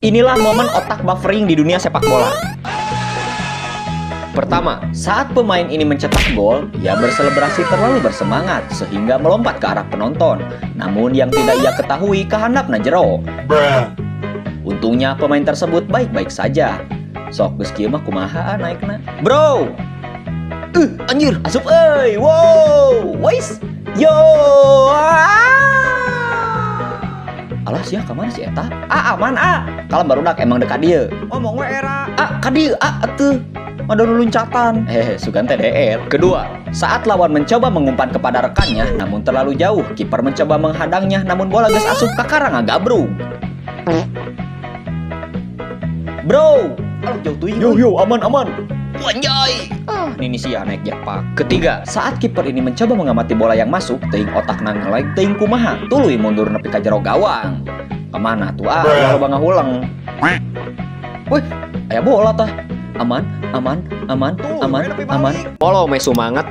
Inilah momen otak buffering di dunia sepak bola. Pertama, saat pemain ini mencetak gol, ia berselebrasi terlalu bersemangat sehingga melompat ke arah penonton. Namun yang tidak ia ketahui kehandapna jero. Untungnya pemain tersebut baik-baik saja. Sok geus kieu mah kumaha naikna. Bro. Anjir, asup euy. Wow. Wais. Yo. Alah sia ka mana si eta? Aman Kalau barudak emang dekat dia. Ngomong we era. Ka dieu atuh. Ada loncatan. Sugan TDR. Kedua, saat lawan mencoba mengumpan kepada rekannya namun terlalu jauh, kiper mencoba menghadangnya namun bola geus asup ka karang agabrung. Bro, jauh tuing. Yo, aman. Wanjay. Ini sih naik jakpak. Ketiga, saat kiper ini mencoba mengamati bola yang masuk, teuing otak ngelek teuing kumaha, tuluy mundur nepi ka jero gawang. Kemana tuh? Loba ngahuleng. Wih, aya bola tah. Aman. Follow me sumanget.